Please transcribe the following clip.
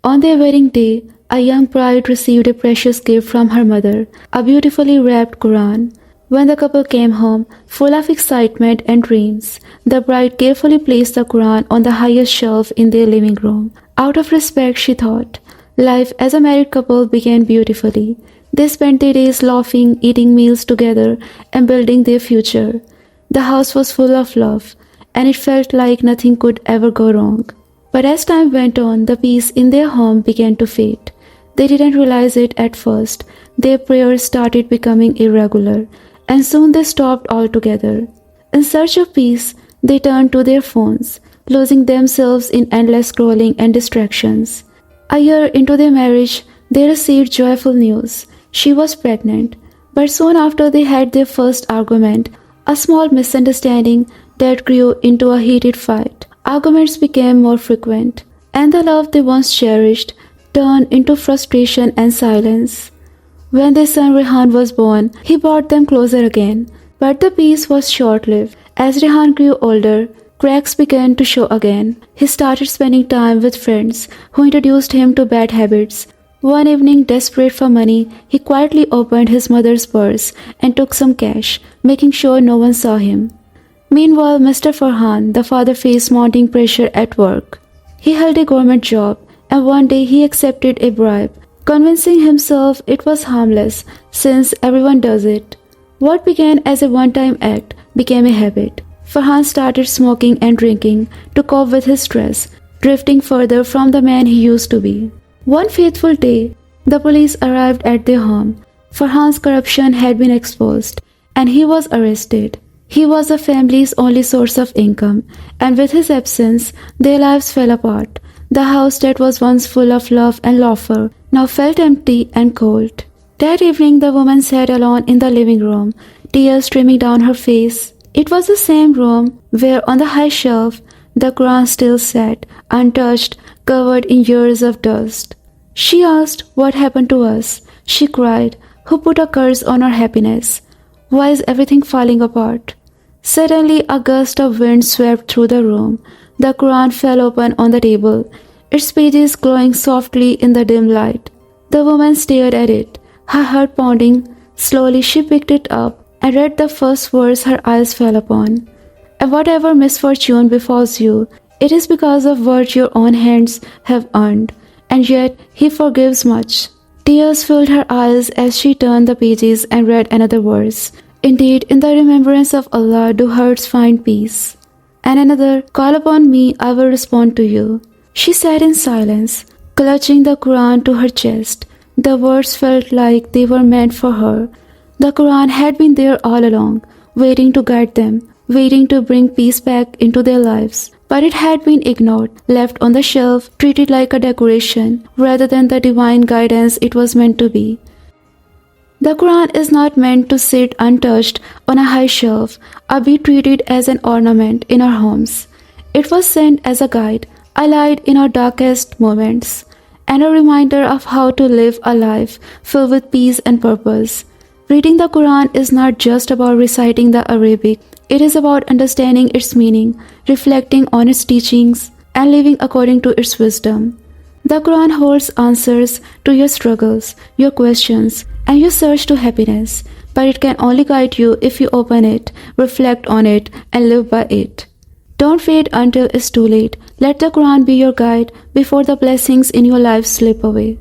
On their wedding day, a young bride received a precious gift from her mother, a beautifully wrapped Quran. When the couple came home, full of excitement and dreams, the bride carefully placed the Quran on the highest shelf in their living room. Out of respect, she thought, life as a married couple began beautifully. They spent their days laughing, eating meals together, and building their future. The house was full of love, and it felt like nothing could ever go wrong. But as time went on, the peace in their home began to fade. They didn't realize it at first. Their prayers started becoming irregular, and soon they stopped altogether. In search of peace, they turned to their phones, losing themselves in endless scrolling and distractions. A year into their marriage, they received joyful news. She was pregnant, but soon after they had their first argument, a small misunderstanding that grew into a heated fight. Arguments became more frequent, and the love they once cherished turned into frustration and silence. When their son Rehan was born, he brought them closer again, but the peace was short-lived. As Rehan grew older, cracks began to show again. He started spending time with friends who introduced him to bad habits. One evening, desperate for money, he quietly opened his mother's purse and took some cash, making sure no one saw him. Meanwhile, Mr. Farhan, the father, faced mounting pressure at work. He held a government job, and one day he accepted a bribe, convincing himself it was harmless since everyone does it. What began as a one-time act became a habit. Farhan started smoking and drinking to cope with his stress, drifting further from the man he used to be. One fateful day, the police arrived at their home. Farhan's corruption had been exposed, and he was arrested. He was the family's only source of income, and with his absence, their lives fell apart. The house that was once full of love and laughter now felt empty and cold. That evening, the woman sat alone in the living room, tears streaming down her face. It was the same room where, on the high shelf, the Quran still sat, untouched, covered in years of dust. She asked, "What happened to us?" She cried, "Who put a curse on our happiness? Why is everything falling apart?" Suddenly, a gust of wind swept through the room. The Quran fell open on the table, its pages glowing softly in the dim light. The woman stared at it, her heart pounding. Slowly, she picked it up and read the first verse her eyes fell upon. "And whatever misfortune befalls you, it is because of what your own hands have earned, and yet He forgives much." Tears filled her eyes as she turned the pages and read another verse. "Indeed, in the remembrance of Allah do hearts find peace." And another, "Call upon me, I will respond to you." She sat in silence, clutching the Quran to her chest. The words felt like they were meant for her. The Quran had been there all along, waiting to guide them, waiting to bring peace back into their lives. But it had been ignored, left on the shelf, treated like a decoration, rather than the divine guidance it was meant to be. The Quran is not meant to sit untouched on a high shelf or be treated as an ornament in our homes. It was sent as a guide, a light in our darkest moments, and a reminder of how to live a life filled with peace and purpose. Reading the Quran is not just about reciting the Arabic, it is about understanding its meaning, reflecting on its teachings, and living according to its wisdom. The Quran holds answers to your struggles, your questions, and your search to happiness, but it can only guide you if you open it, reflect on it, and live by it. Don't wait until it's too late. Let the Quran be your guide before the blessings in your life slip away.